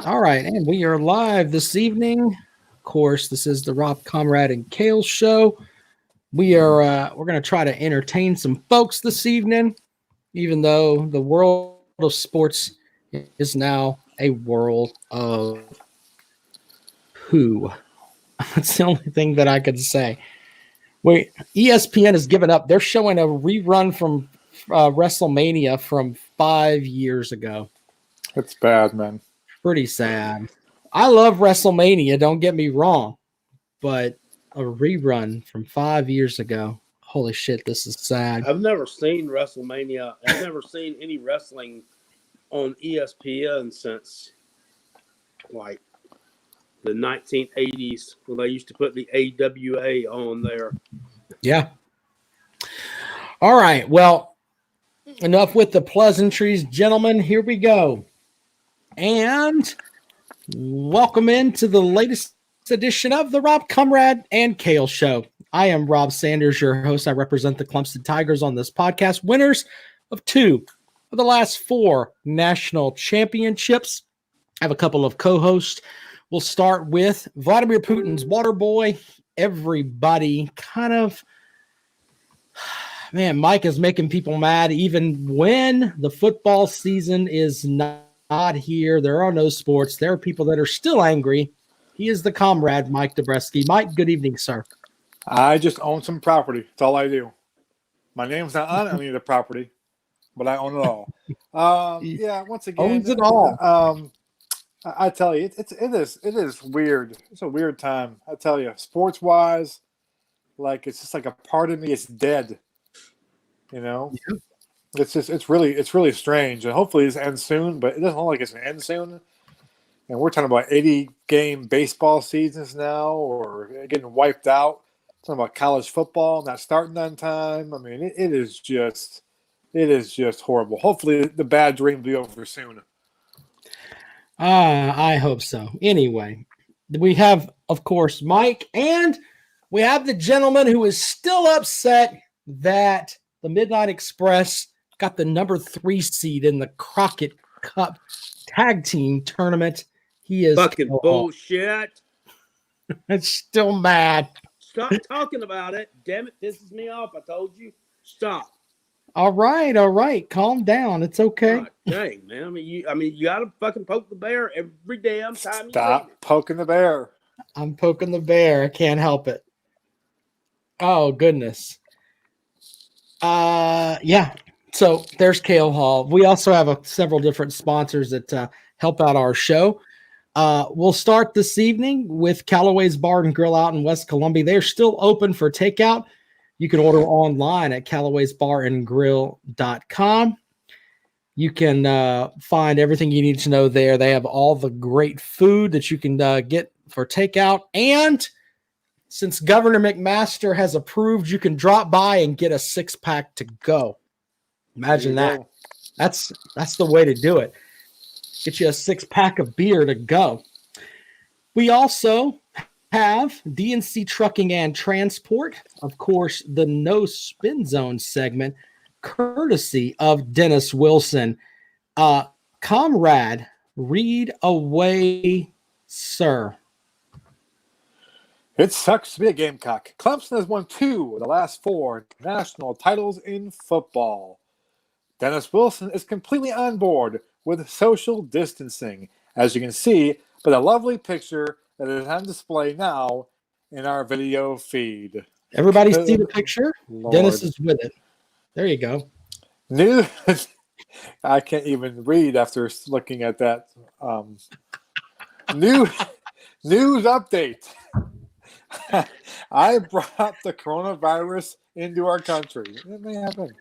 All right, and we are live this evening. Of course, this is the Rob Comrade and Kale show. We're going to try to entertain some folks this evening, even though the world of sports is now a world of poo. That's the only thing that I could say. Wait, ESPN has given up. They're showing a rerun from WrestleMania from 5 years ago. It's bad, man. Pretty sad. I love WrestleMania, don't get me wrong, but a rerun from 5 years ago. Holy shit, this is sad. I've never seen WrestleMania. I've never seen any wrestling on ESPN since like the 1980s when they used to put the AWA on there. Yeah. All right. Well, enough with the pleasantries, gentlemen. Here we go. And welcome into the latest edition of the Rob Comrade and Kale Show. I am Rob Sanders, your host. I represent the Clemson Tigers on this podcast, winners of 2 of the last 4 national championships. I have a couple of co-hosts. We'll start with Vladimir Putin's water boy. Everybody kind of, man, Mike is making people mad even when the football season is not here. There are no sports. There are people that are still angry. He is the comrade, Mike Dobreski. Mike, good evening, sir. I just own some property. That's all I do. My name's not on any of the property, but I own it all. Yeah, once again, owns it all. I tell you, it is weird. It's a weird time. I tell you, sports wise, like it's just like a part of me is dead. You know, Yeah. it's really strange, and hopefully this ends soon. But it doesn't look like it's gonna end soon. And we're talking about 80-game baseball seasons now, or getting wiped out. Talking about college football not starting on time. I mean, it is just horrible. Hopefully, the bad dream will be over soon. I hope so. Anyway, we have, of course, Mike, and we have the gentleman who is still upset that the Midnight Express got the number 3 seed in the Crockett Cup tag team tournament. He is fucking bullshit. It's still mad. Stop talking about it. Damn it, pisses me off. I told you. Stop. All right. Calm down. It's okay. God dang, man. I mean, you gotta fucking poke the bear every damn time. Stop poking the bear. I'm poking the bear. I can't help it. Oh goodness. Yeah. So there's Kale Hall. We also have several different sponsors that help out our show. We'll start this evening with Callaway's Bar and Grill out in West Columbia. They're still open for takeout. You can order online at callawaysbarandgrill.com. You can find everything you need to know there. They have all the great food that you can get for takeout. And since Governor McMaster has approved, you can drop by and get a 6-pack to go. Imagine that. Go. That's the way to do it. Get you a 6-pack of beer to go. We also have DNC Trucking and Transport. Of course, the No Spin Zone segment, courtesy of Dennis Wilson. Comrade, read away, sir. It sucks to be a Gamecock. Clemson has won 2 of the last 4 national titles in football. Dennis Wilson is completely on board with social distancing, as you can see by the lovely picture that is on display now in our video feed. Everybody see the picture? Lord. Dennis is with it. There you go. News. I can't even read after looking at that. News update. I brought the coronavirus into our country. It may happen.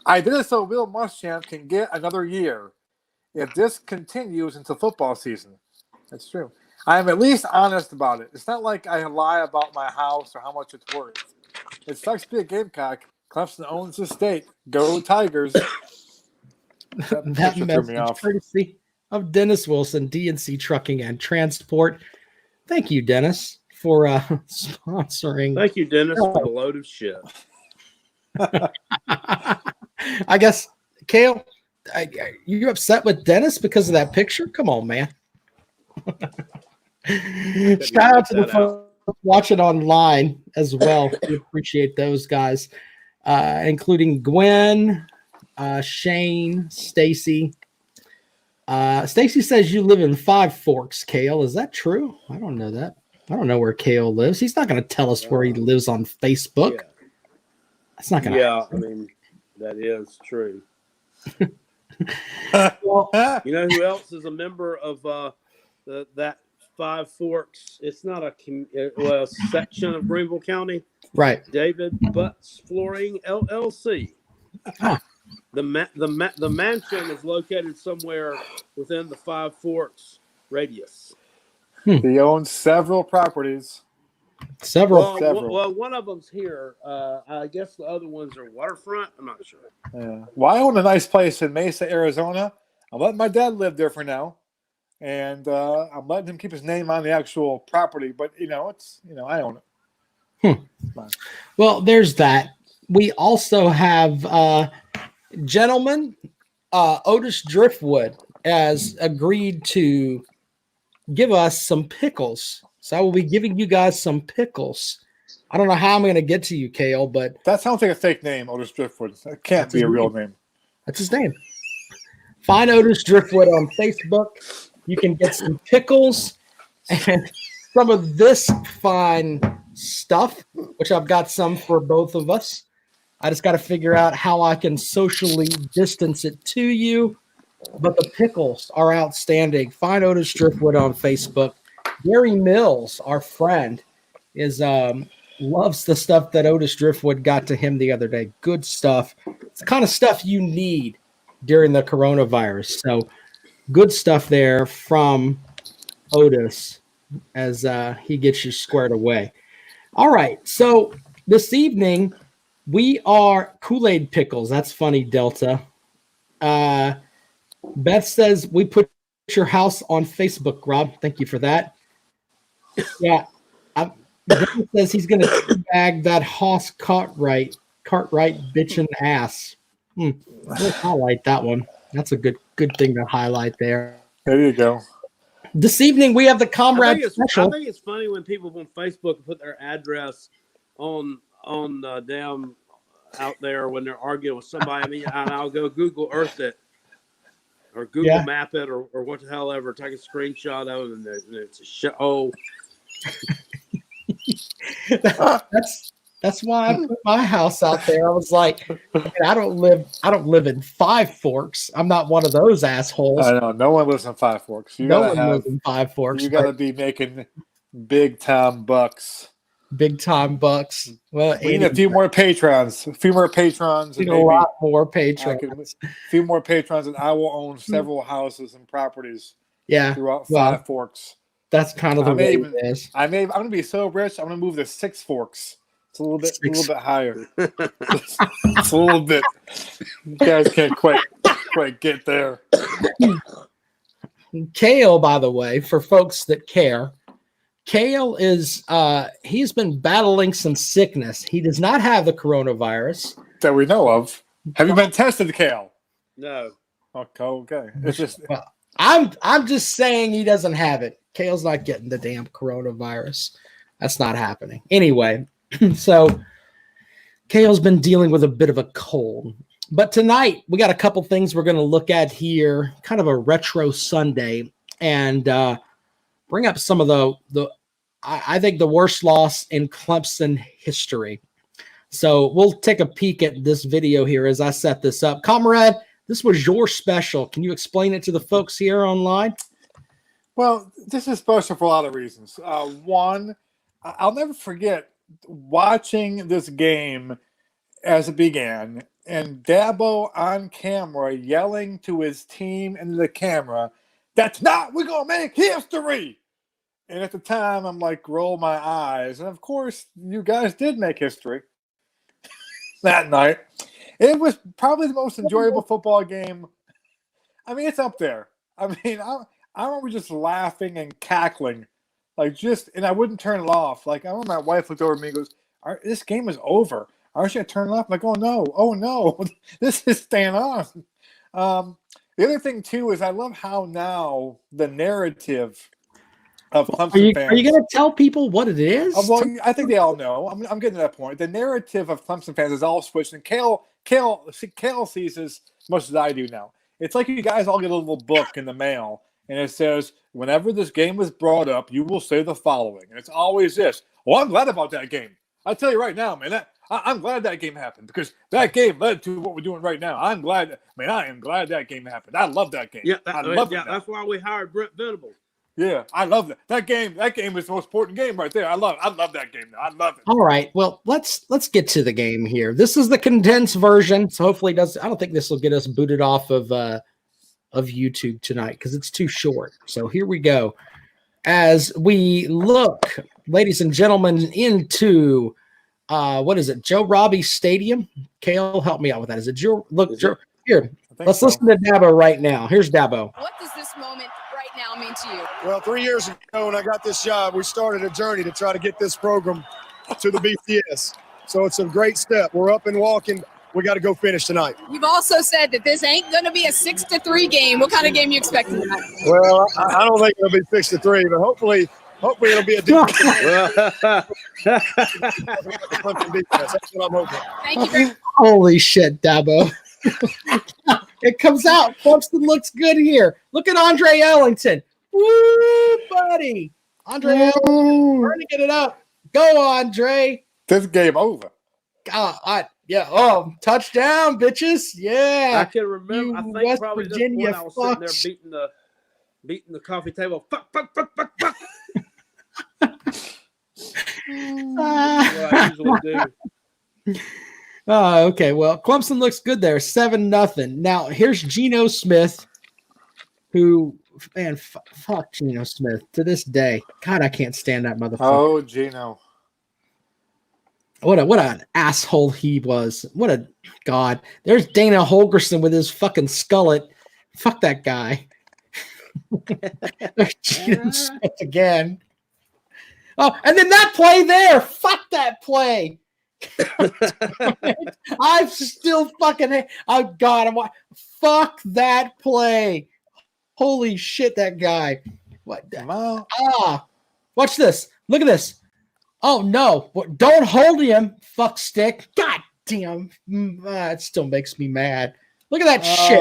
I did it so Will Muschamp can get another year if this continues into football season. That's true. I am at least honest about it. It's not like I lie about my house or how much it's worth. It sucks to be a Gamecock. Clemson owns the state. Go Tigers. That message courtesy of Dennis Wilson, DNC Trucking and Transport. Thank you, Dennis, for sponsoring. Thank you, Dennis, for the load of shit. I guess, Kale, you upset with Dennis because of that picture? Come on, man. Shout out to the folks watching online as well. We appreciate those guys, including Gwen, Shane, Stacy. Stacy says you live in Five Forks, Kale. Is that true? I don't know that. I don't know where Kale lives. He's not going to tell us where he lives on Facebook. Yeah. That's not going to happen. I mean, that is true. Well, You know who else is a member of that Five Forks? It's not a section of Greenville County. right. David Butts Flooring LLC. Huh. The mansion is located somewhere within the Five Forks radius. He owns several properties. Several. Well, one of them's here. I guess the other ones are waterfront. I'm not sure. Yeah. Well, I own a nice place in Mesa, Arizona. I'm letting my dad live there for now, and I'm letting him keep his name on the actual property. But I own it. Well, there's that. We also have gentleman Otis Driftwood has agreed to give us some pickles. So I will be giving you guys some pickles. I don't know how I'm going to get to you, Kale, but that sounds like a fake name, Otis Driftwood. That can't be a real name. That's his name. Find Otis Driftwood on Facebook. You can get some pickles and some of this fine stuff, which I've got some for both of us. I just got to figure out how I can socially distance it to you. But the pickles are outstanding. Find Otis Driftwood on Facebook. Gary Mills, our friend, loves the stuff that Otis Driftwood got to him the other day. Good stuff. It's the kind of stuff you need during the coronavirus. So good stuff there from Otis as he gets you squared away. All right. So this evening we are Kool-Aid pickles. That's funny, Delta. Beth says we put your house on Facebook, Rob. Thank you for that. Yeah. Ben says he's going to bag that Hoss Cartwright bitchin' ass. Let's highlight that one. That's a good thing to highlight there. There you go. This evening we have the Comrade Special. I think it's funny when people on Facebook put their address on damn out there when they're arguing with somebody. I mean, I'll go Google Earth it or Google Map it or what the hell ever. Take a screenshot of it and it's a show. That's why I put my house out there. I was like, I don't live in Five Forks. I'm not one of those assholes. I know. No one lives in Five Forks. No one lives in Five Forks. You got to be making big time bucks. Big time bucks. Well, we need a few more patrons. A few more patrons. A lot more patrons. A few more patrons, and I will own several houses and proproperties. Yeah, throughout Five Forks. That's kind of the way it is. I'm going to be so rich. I'm going to move to Six Forks. It's a little bit higher. It's a little bit. You guys can't quite get there. Kale, by the way, for folks that care, Kale is he's been battling some sickness. He does not have the coronavirus that we know of. Have you been tested, Kale? No. Okay. It's just. Well, I'm just saying he doesn't have it. Kale's not getting the damn coronavirus. That's not happening. Anyway, so Kale's been dealing with a bit of a cold. But tonight, we got a couple things we're going to look at here, kind of a retro Sunday, and bring up some of I think the worst loss in Clemson history. So we'll take a peek at this video here as I set this up. Comrade, this was your special. Can you explain it to the folks here online? Well, this is special for a lot of reasons. One, I'll never forget watching this game as it began and Dabo on camera yelling to his team into the camera, "That's not, we're going to make history." And at the time, I'm like, roll my eyes. And of course, you guys did make history that night. It was probably the most enjoyable football game. I mean, it's up there. I mean, I remember just laughing and cackling. And I wouldn't turn it off. Like, I remember my wife looked over at me and goes, "This game is over. Aren't you going to turn it off?" I'm like, oh no, this is staying on. The other thing, too, is I love how now the narrative of Clemson fans. Are you going to tell people what it is? Well, I think they all know. I'm getting to that point. The narrative of Clemson fans is all switched, and Kale sees as much as I do now. It's like you guys all get a little book in the mail, and it says, whenever this game was brought up, you will say the following. And it's always this. Well, I'm glad about that game. I'll tell you right now, man, I'm glad that game happened because that game led to what we're doing right now. I am glad that game happened. I love that game. Yeah, I love it. That's why we hired Brent Venables. Yeah, I love that. That game is the most important game right there. I love that game. I love it. All right. Well, let's get to the game here. This is the condensed version, so hopefully I don't think this will get us booted off of YouTube tonight because it's too short. So here we go. As we look, ladies and gentlemen, into what is it? Joe Robbie Stadium. Kale, help me out with that. Is it Joe? Look, Joe, here. Let's listen to Dabo right now. Here's Dabo. What does this moment right now mean to you? Well, 3 years ago when I got this job, we started a journey to try to get this program to the BCS. So it's a great step. We're up and walking. We got to go finish tonight. You've also said that this ain't going to be a 6-3 game. What kind of game you expecting tonight? Well, I don't think it'll be 6-3, but hopefully it'll be a defense. That's what I'm hoping. Thank you very much. Holy shit, Dabo. It comes out. Clemson looks good here. Look at Andre Ellington. Woo, buddy. Andre Ellington, trying to get it up. Go, Andre. This game over. Yeah. Oh, touchdown, bitches. Yeah. I can remember. I think West probably Virginia this point I was sitting there beating the coffee table. Fuck. What I usually do. Okay. Well, Clemson looks good there. 7-0. Now here's Geno Smith, who, man, fuck Geno Smith to this day. God, I can't stand that motherfucker. Oh, Geno. What an asshole he was. What a god. There's Dana Holgerson with his fucking skullet. Fuck that guy. Geno Smith again. Oh, and then that play there. Fuck that play. I'm still fucking. Oh God! Fuck that play. Holy shit! That guy. What? Watch this. Look at this. Oh no! Don't hold him. Fuck stick. God damn. It still makes me mad. Look at that shit.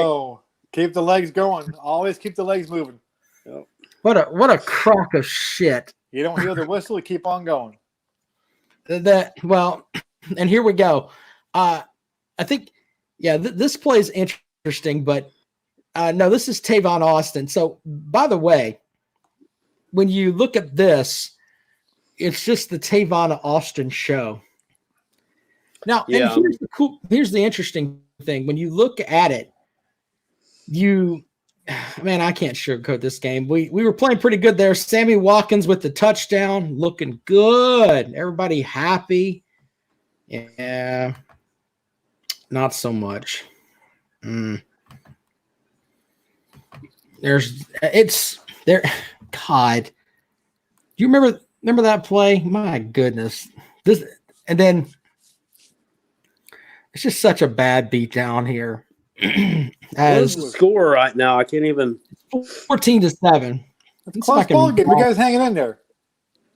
Keep the legs going. Always keep the legs moving. Yep. What a crock of shit. You don't hear the whistle. You keep on going. Well, and here we go. I think, yeah, this play is interesting, but no, this is Tavon Austin. So, by the way, when you look at this, it's just the Tavon Austin show. Now, Yeah. And here's the interesting thing. When you look at it, man, I can't sugarcoat this game. We were playing pretty good there. Sammy Watkins with the touchdown, looking good. Everybody happy. Yeah, not so much. It's there. God, do you remember that play? My goodness, and then it's just such a bad beat down here. What's the score right now? I can't even. 14-7. Close ball game. You guys hanging in there.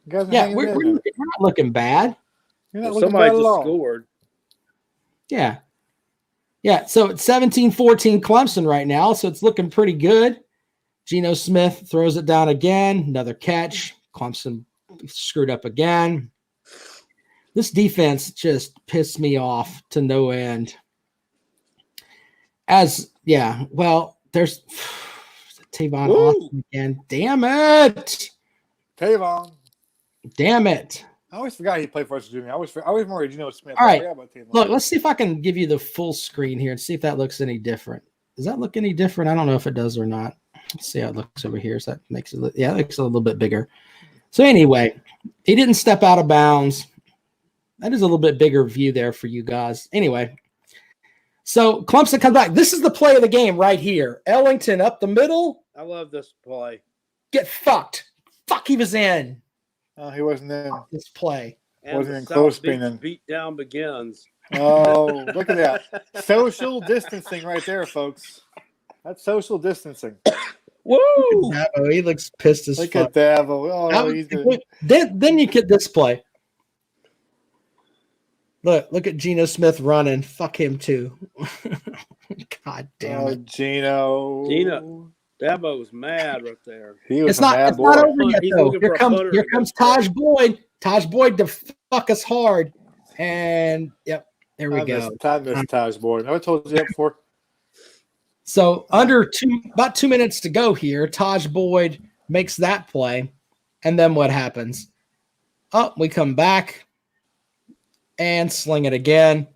Yeah, we're not looking bad. You're not looking Somebody bad at just all. scored. Yeah. Yeah. So it's 17-14 Clemson right now. So it's looking pretty good. Geno Smith throws it down again. Another catch. Clemson screwed up again. This defense just pissed me off to no end. There's Tavon Austin again. Damn it. Tavon. Damn it. I always forgot he played for us, Junior. I always remember Geno Smith. All right. Tavon. Look, let's see if I can give you the full screen here and see if that looks any different. Does that look any different? I don't know if it does or not. Let's see how it looks over here. So that makes it, it looks a little bit bigger. So anyway, he didn't step out of bounds. That is a little bit bigger view there for you guys. Anyway, so Clemson comes back. This is the play of the game right here. Ellington up the middle. I love this play. Get fucked. Fuck, he was in. Oh, he wasn't in. This play. And Wasn't the even close South being Beach in. beat down begins. Oh, look at that. Social distancing right there, folks. That's social distancing. Woo! Dabo, he looks pissed as Look fuck. at Dabo. Oh, That was he's the good. game. Then you get this play. Look at Geno Smith running. Fuck him too. God damn it. Gino. Dabo was mad right there. He was It's a not mad boy. over yet He's though. looking for a punter Here to go comes straight. Taj Boyd. Taj Boyd to fuck us hard. And yep, there we go. I miss Taj Boyd. I told you that before. So about 2 minutes to go here. Taj Boyd makes that play. And then what happens? Oh, we come back and sling it again.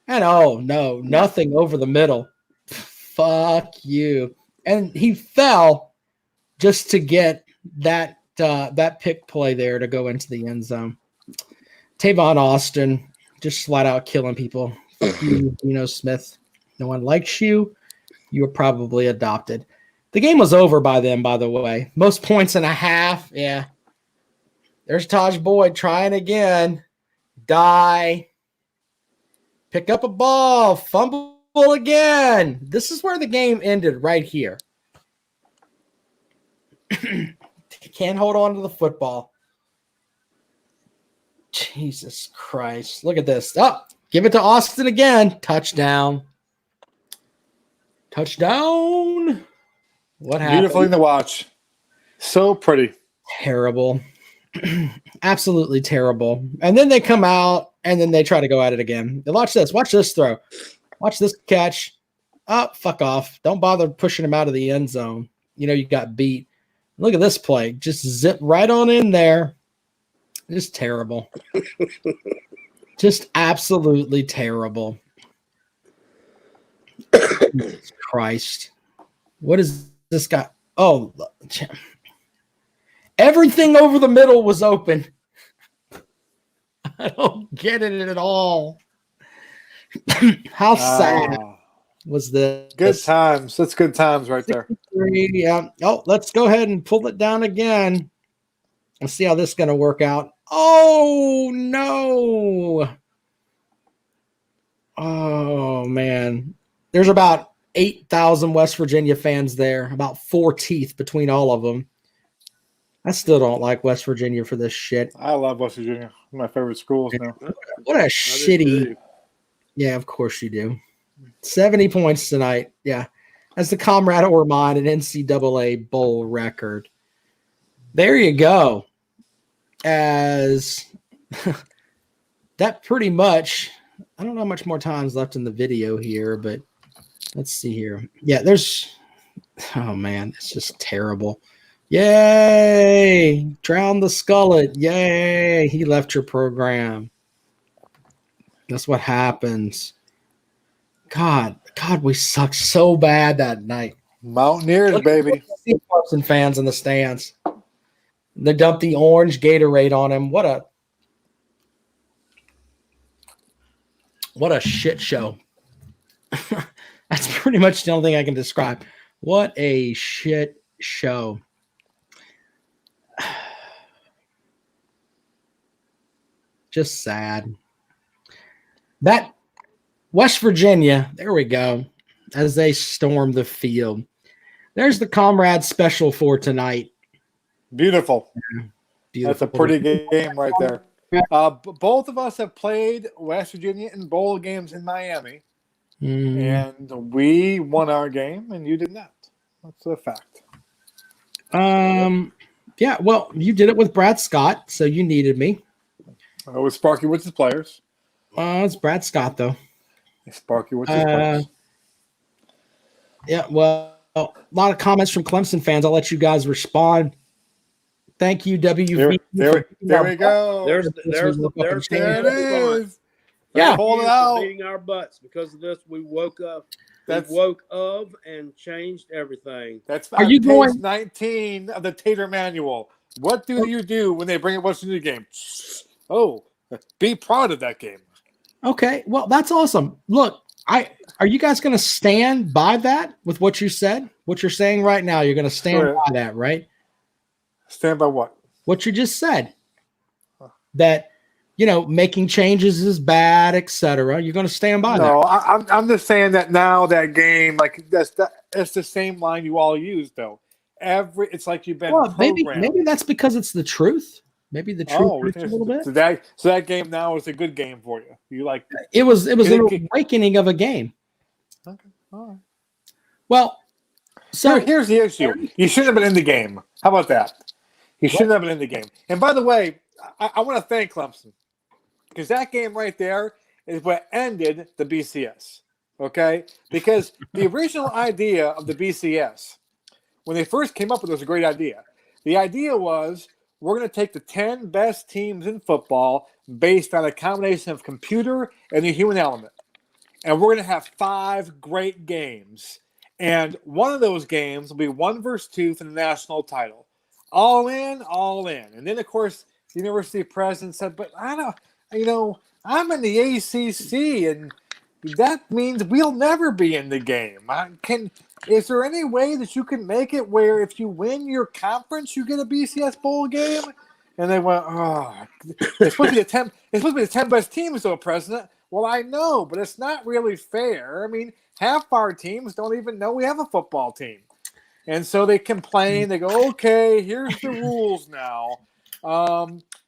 And oh no, nothing over the middle. Fuck you. And he fell just to get that pick play there to go into the end zone. Tavon Austin just flat out killing people. Fuck you, Smith. No one likes you. You were probably adopted. The game was over by then, by the way. Most points in a half. Yeah. There's Taj Boyd trying again. Die. Pick up a ball. Fumble again. This is where the game ended right here. Can't hold on to the football. Jesus Christ. Look at this. Oh, give it to Austin again. Touchdown. Touchdown. What happened? Beautiful thing to watch. So pretty. Terrible. Absolutely terrible. And then they come out and then they try to go at it again. Watch this. Watch this throw. Watch this catch. Oh, fuck off. Don't bother pushing him out of the end zone. You got beat. Look at this play. Just zip right on in there. Just terrible. Just absolutely terrible. Christ. What is this guy? Oh, everything over the middle was open. I don't get it at all. How sad was this? Good times. That's good times right there. Yeah. Oh, let's go ahead and pull it down again. Let's see how this is going to work out. Oh, no. Oh, man. There's about 8,000 West Virginia fans there, about 4 teeth between all of them. I still don't like West Virginia for this shit. I love West Virginia. One of my favorite schools now. What a shitty. Yeah, of course you do. 70 points tonight. Yeah. That's the Comrade Ormond and NCAA bowl record. There you go. As that pretty much, I don't know how much more time's left in the video here, but let's see here. Yeah, oh man, it's just terrible. Yay! Drown the Skullet. Yay! He left your program. That's what happens. God, we sucked so bad that night. Mountaineers, baby. Clemson fans in the stands. They dumped the orange Gatorade on him. What a shit show. That's pretty much the only thing I can describe. What a shit show. Just sad. That West Virginia, there we go, as they storm the field. There's the Comrade special for tonight. Beautiful. Beautiful. That's a pretty game right there. Both of us have played West Virginia in bowl games in Miami, and we won our game, and you did not. That's a fact. Yeah, well, you did it with Brad Scott, so you needed me. With Sparky Woods' players. It's Brad Scott, though. Sparky Woods' players. Yeah, well, a lot of comments from Clemson fans. I'll let you guys respond. Thank you, WV. There we go. There it is. Yeah. Hold it for out. beating our butts. Because of this, we woke up. That's- We woke up and changed everything. That's Are you page going- 19 of the Tater Manual. What do you do when they bring up West Virginia game? Oh, be proud of that game. Okay, well, that's awesome. Look, are you guys going to stand by that with what you said? What you're saying right now, you're going to stand Sure. by that, right? Stand by what? What you just said. That, making changes is bad, etc. You're going to stand by that. No, I'm just saying that now that game, like that's the same line you all use though. It's like you've been Well, programmed. maybe that's because it's the truth. Maybe the truth Oh, hurts a little bit. so that game now is a good game for you. You like It was an it- awakening of a game. okay. All right. Well, so Here's the issue. You shouldn't have been in the game. How about that? You shouldn't have been in the game. And by the way, I want to thank Clemson because that game right there is what ended the BCS. Okay? Because the original idea of the BCS, when they first came up with it, was a great idea. The idea was we're going to take the 10 best teams in football based on a combination of computer and the human element. And we're going to have 5 great games. And one of those games will be 1 versus 2 for the national title. All in, all in. And then, of course, the university president said, but I'm in the ACC, and that means we'll never be in the game. Is there any way that you can make it where if you win your conference, you get a BCS bowl game? And they went, it's supposed to be the 10 best teams, though, President. Well, I know, but it's not really fair. I mean, half our teams don't even know we have a football team. And so they complain. They go, okay, here's the rules now.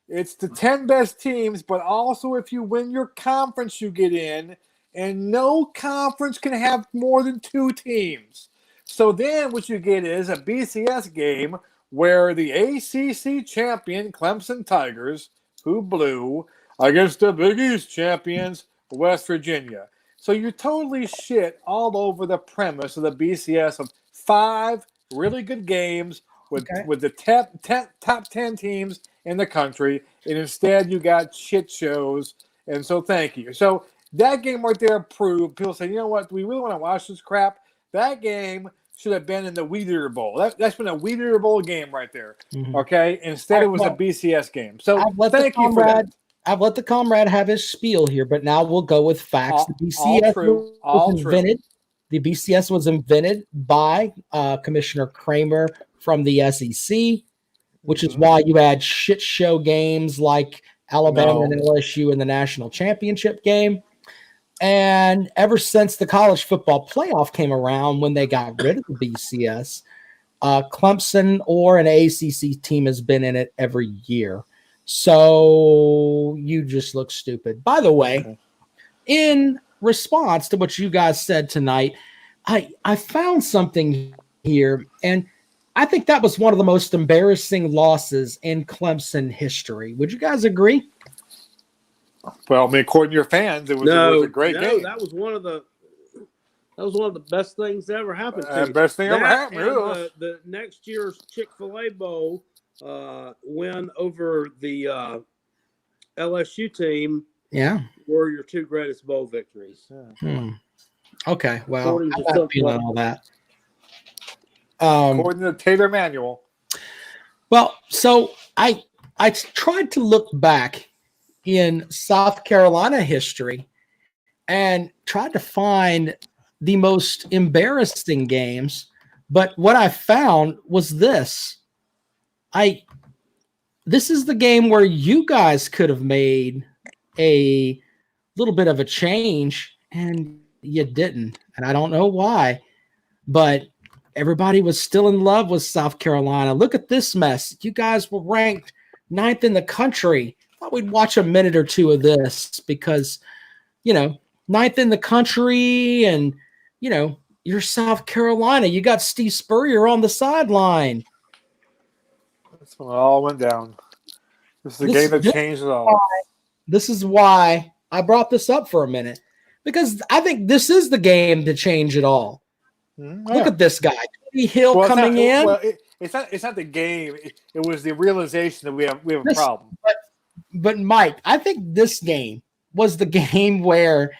It's the 10 best teams, but also if you win your conference, you get in. And no conference can have more than 2 teams. So then what you get is a BCS game where the ACC champion Clemson Tigers, who blew, against the Big East champions, West Virginia. So you totally shit all over the premise of the BCS of 5 really good games with the top 10 teams in the country, and instead you got shit shows. And so thank you. So that game right there proved, people say, you know what, do we really want to watch this crap? That game should have been in the Weed Eater Bowl. That's been a Weed Eater Bowl game right there. Mm-hmm. Okay? Instead, it was a BCS game. So thank you for that. I've let the comrade have his spiel here, but now we'll go with facts. The BCS was invented. The BCS was invented by Commissioner Kramer from the SEC, which is why you had shit show games like Alabama and LSU in the national championship game. And ever since the college football playoff came around, when they got rid of the BCS, Clemson or an ACC team has been in it every year. So you just look stupid. By the way, in response to what you guys said tonight, I found something here, and I think that was one of the most embarrassing losses in Clemson history. Would you guys agree? Well, I mean, according to your fans, it was a great game. That was one of the best things that ever happened to me. Best thing ever happened. The next year's Chick-fil-A Bowl win over the LSU team. Yeah, were your 2 greatest bowl victories. Okay, well, I'm not feeling all that. According to the Taylor Manual. Well, so I tried to look back in South Carolina history and tried to find the most embarrassing games, but what I found was this. This is the game where you guys could have made a little bit of a change, and you didn't. And I don't know why, but everybody was still in love with South Carolina. Look at this mess. You guys were ranked 9th in the country. I thought we'd watch a minute or 2 of this because, 9th in the country, and, you're South Carolina. You got Steve Spurrier on the sideline. That's when it all went down. This is a game that changed it all. This is why I brought this up for a minute, because I think this is the game to change it all. Mm-hmm. Look at this guy, Tony Hill coming in. Well, it's not the game. It was the realization that we have a problem. But Mike, I think this game was the game where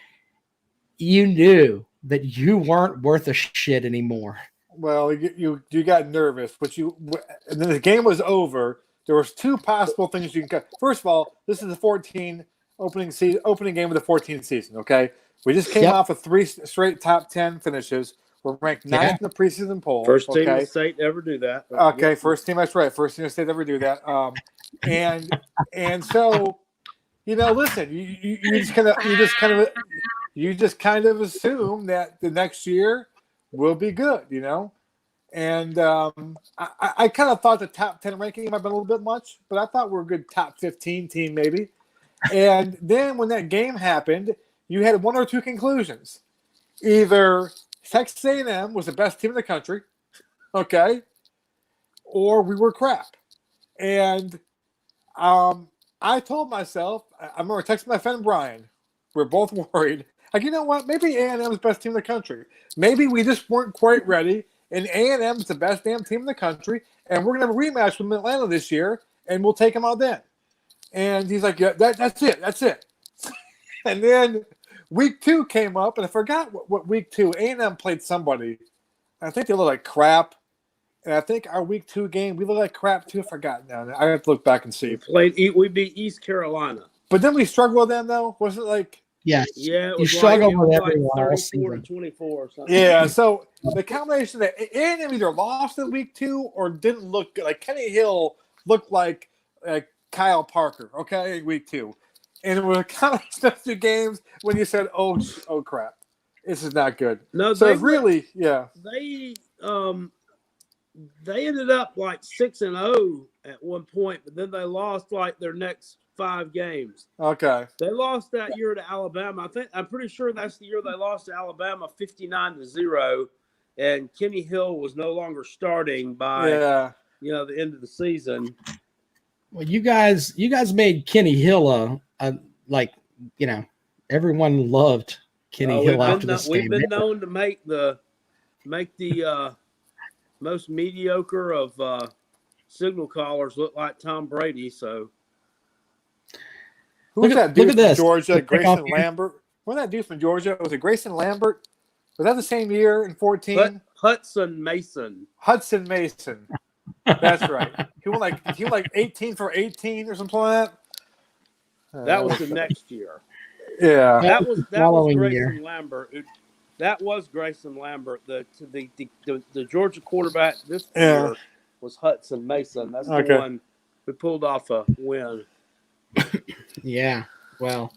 you knew that you weren't worth a shit anymore. Well, you got nervous, but and then the game was over. There was 2 possible things you can cut. First of all, this is the opening game of the 14th season. Okay, we just came off of 3 straight top 10 finishes. We're ranked 9th in the preseason poll. First team in the state to ever do that. Okay, first team. That's right. First team in the state to ever do that. And so, listen, you just kind of assume that the next year will be good. And I kind of thought the top 10 ranking might have been a little bit much, but I thought we were a good top 15 team maybe. And then when that game happened, you had one or two conclusions. Either Texas A&M was the best team in the country, okay, or we were crap. And I told myself, I remember texting my friend Brian, we're both worried. Like, you know what? Maybe A&M is the best team in the country. Maybe we just weren't quite ready, and A&M is the best damn team in the country, and we're going to have a rematch with Atlanta this year, and we'll take them out then. And he's like, yeah, that's it. And then week 2 came up, and I forgot what week 2. A&M played somebody. I think they looked like crap. And I think our week 2 game, we looked like crap too. I forgot now. I have to look back and see. We beat East Carolina. But then we struggled with them, though. Was it like? Yes. Yeah, You struggle with like everyone all 34 to season. 24 or something. Yeah, so the combination that A&M either lost in week 2 or didn't look good. Like Kenny Hill looked like Kyle Parker, okay, in week 2. And it was kind of stuff two games when you said, oh crap, this is not good. No, so it's really, yeah. They ended up like 6-0 at one point, but then they lost like their next 5 games. Okay. They lost that year to Alabama. I'm pretty sure that's the year they lost to Alabama 59-0, and Kenny Hill was no longer starting by the end of the season. Well, you guys made Kenny Hill everyone loved Kenny Hill after this game. We've been known to make the most mediocre of signal callers look like Tom Brady. So who was that dude from Georgia? Grayson here. Lambert. What was that dude from Georgia? Was it Grayson Lambert? Was that the same year in 14? Hudson Mason. That's right. He went like 18 for 18 or something like that. That was the next year. Yeah. That was Grayson Lambert. That was Grayson Lambert. The Georgia quarterback this year was Hudson Mason. That's the one who pulled off a win. Yeah. Well,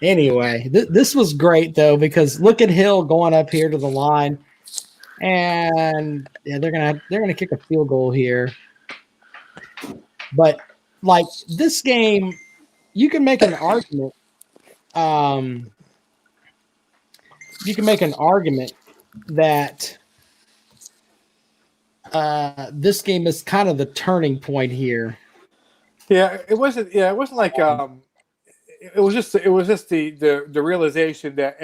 anyway, this was great though, because look at Hill going up here to the line, and they're gonna kick a field goal here. But like this game, you can make an argument. You can make an argument that this game is kind of the turning point here. Yeah, it wasn't. Yeah, it wasn't like It was just the realization that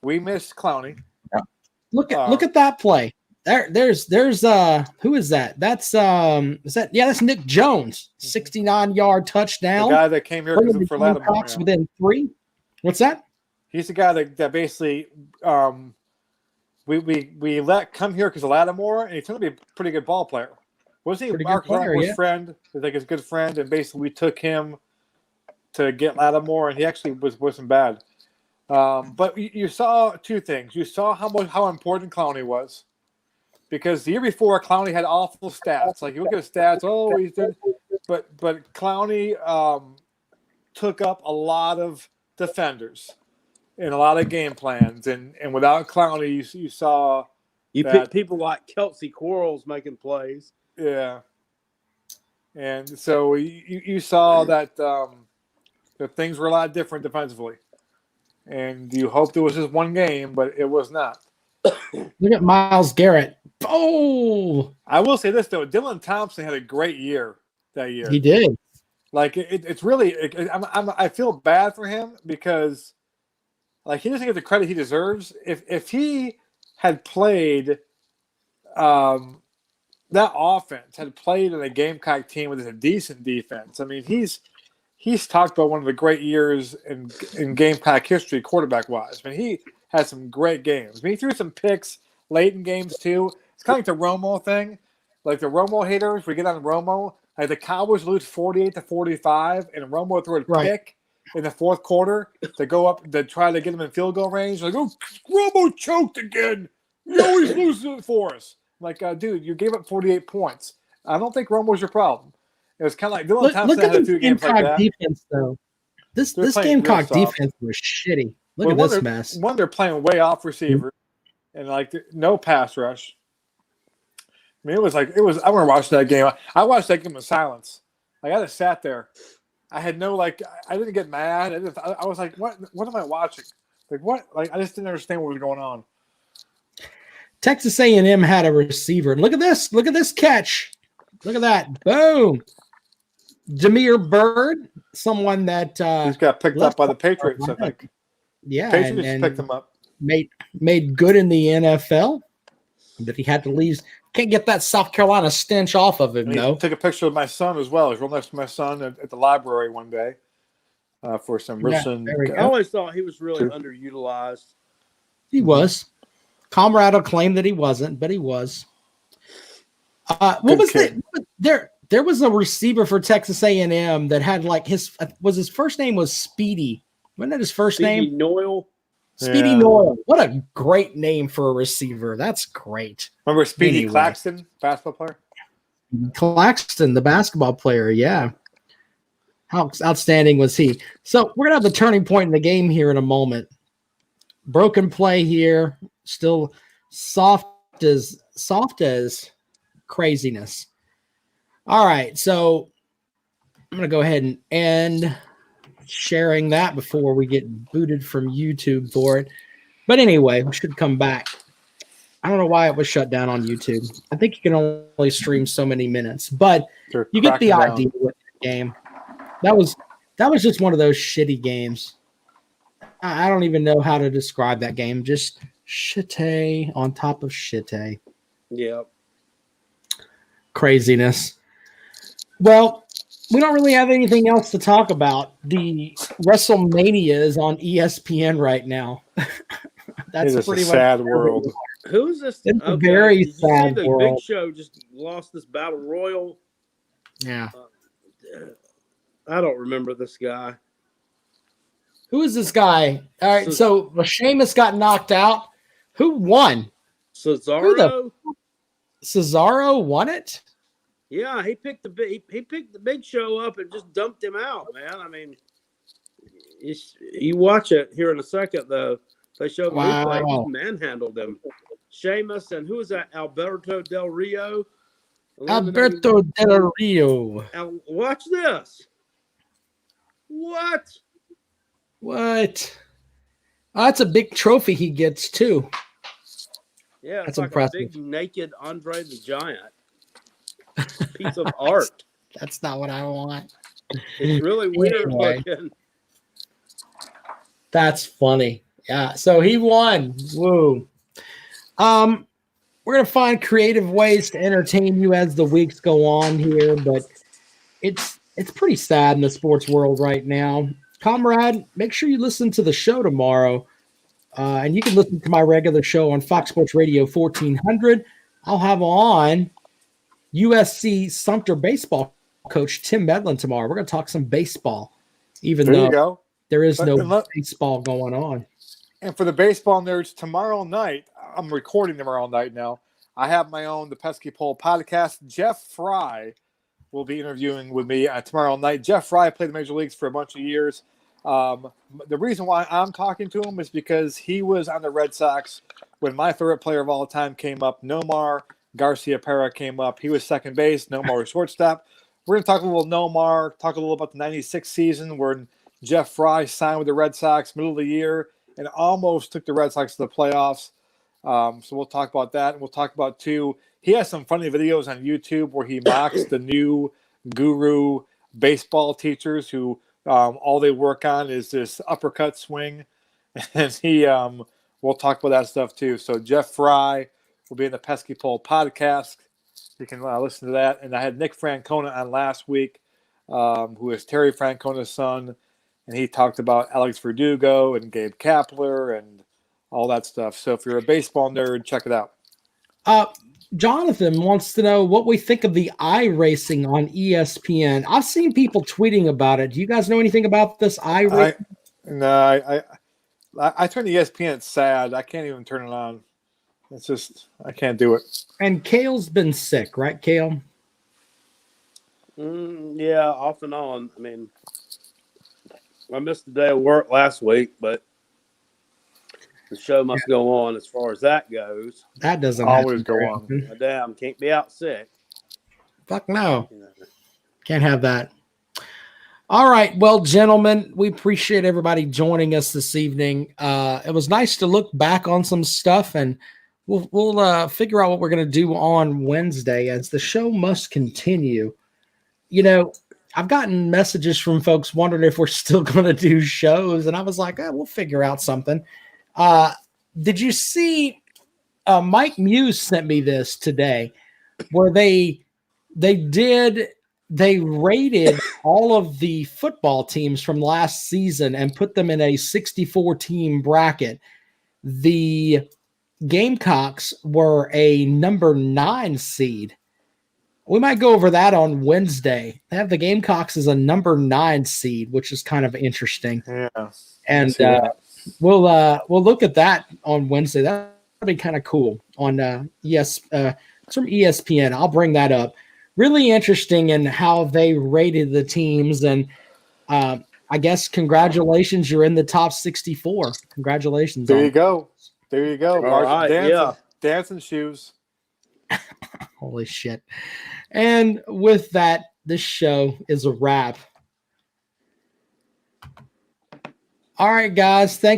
we missed Clowney. Look at that play. There's who is that? That's that's Nick Jones, 69-yard touchdown. The guy that came here for Lattimore. Within 3. What's that? He's the guy that basically we let come here because of Lattimore, and he turned to be a pretty good ball player. Wasn't he Mark Lattimore's friend? Like his good friend, and basically we took him to get Lattimore, and he actually wasn't bad. But you saw two things. You saw how important Clowney was, because the year before Clowney had awful stats. Like you look at his stats, he's good, but Clowney took up a lot of defenders and a lot of game plans, and without Clowney, you saw pick people like Kelsey Quarles making plays. Yeah, and so you saw that that things were a lot different defensively, and you hoped it was just one game, but it was not. Look at Myles Garrett. Oh, I will say this though, Dylan Thompson had a great year that year. He did. Like it's really, I feel bad for him because, like, he doesn't get the credit he deserves. If he had played, that offense had played in a Gamecock team with a decent defense. I mean, he's talked about one of the great years in Gamecock history, quarterback wise. I mean, he had some great games. I mean, he threw some picks late in games too. It's kind of like the Romo thing, like the Romo haters. We get on Romo. Like the Cowboys lose 48-45, and Romo threw a pick in the fourth quarter to go up to try to get him in field goal range. Like, oh, Romo choked again. You always lose it for us. Like, dude, you gave up 48 points. I don't think Romo's your problem. It was kind of like Dylan Thompson had a few games like that. Defense, though. This Gamecock defense was shitty. Look at this mess. One, they're playing way off receiver, and like no pass rush. I mean, it was. I want to watch that game. I watched that game in silence. Like, I just sat there. I had no, I didn't get mad. I was like, what am I watching? Like, what? Like, I just didn't understand what was going on. Texas A&M had a receiver. Look at this. Look at this catch. Look at that. Boom. Jameer Byrd, someone that He's got picked up by the Patriots, I think. Yeah, Patriots and picked him up. Made good in the NFL, but he had to leave. Can't get that South Carolina stench off of him, And he though. took a picture of my son as well. He was real next to my son at the library one day for some recent. there we go. I always thought he was really underutilized. He was. Comrade will claim that he wasn't, but he was. What Good was kid. There was a receiver for Texas A&M that had his first name was Speedy. Wasn't that his first Stevie name? Noyle. Speedy Yeah. Noyle. What a great name for a receiver. That's great. Remember Speedy Anyway. Claxton, basketball player? Claxton, the basketball player, yeah. How outstanding was he? So we're going to have the turning point in the game here in a moment. Broken play here. Still soft as craziness. All right, so I'm going to go ahead and end sharing that before we get booted from YouTube for it. But anyway, we should come back. I don't know why it was shut down on YouTube. I think you can only stream so many minutes, but They're you get the cracking idea down. with the game. That was just one of those shitty games. I don't even know how to describe that game. Just shitty on top of shitty. Yeah. Craziness. Well, we don't really have anything else to talk about. The WrestleMania is on ESPN right now. That's It is pretty a much sad world. Who is this? It's a very Did you see sad the world. Big Show just lost this battle royal? Yeah. I don't remember this guy. Who is this guy? All right, so Sheamus got knocked out. Who won? Cesaro. Cesaro won it? Yeah, he picked the Big Show up and just dumped him out, man. I mean, you watch it here in a second. Though they showed the replay, he manhandled him. Sheamus and who was that? Alberto Del Rio. Alberto Del Rio. Watch this. What? What? Oh, that's a big trophy he gets too. Yeah, That's it's like impressive. a big naked Andre the Giant. Piece of art. That's not what I want. It's really weird Anyway. looking. That's funny. Yeah. So he won. Woo. We're gonna find creative ways to entertain you as the weeks go on here, but it's pretty sad in the sports world right now. Comrade, make sure you listen to the show tomorrow. And you can listen to my regular show on Fox Sports Radio 1400. I'll have on USC Sumter baseball coach Tim Medlin tomorrow. We're going to talk some baseball, even There you though go. there is no baseball going on. And for the baseball nerds, tomorrow night, I'm recording tomorrow night now. I have my own The Pesky Pole podcast. Jeff Fry will be interviewing with me tomorrow night. Jeff Fry played the major leagues for a bunch of years. The reason why I'm talking to him is because he was on the Red Sox when my favorite player of all time came up. Nomar Garcia-Pera came up. He was second base. Nomar was shortstop. We're going to talk a little Nomar, talk a little about the 96 season where Jeff Fry signed with the Red Sox middle of the year and almost took the Red Sox to the playoffs. So we'll talk about that. And we'll talk about, too, he has some funny videos on YouTube where he mocks the new guru baseball teachers who all they work on is this uppercut swing. And we'll talk about that stuff, too. So Jeff Fry will be in the Pesky Pole podcast. You can listen to that. And I had Nick Francona on last week, who is Terry Francona's son. And he talked about Alex Verdugo and Gabe Kapler and all that stuff. So if you're a baseball nerd, check it out. Jonathan wants to know what we think of the iRacing on ESPN. I've seen people tweeting about it. Do you guys know anything about this iRacing? I turn to ESPN. It's sad. I can't even turn it on. It's just, I can't do it. And Kale's been sick, right, Kale? Yeah, off and on. I mean, I missed a day of work last week, but The show must go on as far as that goes. That doesn't Always happen go very on. often. Damn, can't be out sick. Fuck no. You know. Can't have that. All right. Well, gentlemen, we appreciate everybody joining us this evening. It was nice to look back on some stuff, and we'll figure out what we're going to do on Wednesday as the show must continue. You know, I've gotten messages from folks wondering if we're still going to do shows, and I was like, we'll figure out something. Did you see Mike Muse sent me this today where they rated all of the football teams from last season and put them in a 64 team bracket. The Gamecocks were a number 9 seed. We might go over that on Wednesday. They have the Gamecocks as a number 9 seed, which is kind of interesting. Yeah. And we'll look at that on Wednesday. That'll be kind of cool on it's from ESPN. I'll bring that up. Really interesting in how they rated the teams, and I guess congratulations, you're in the top 64. Congratulations. There you go. There you go. All right, Dancing shoes. Holy shit. And with that, this show is a wrap. All right, guys. Thanks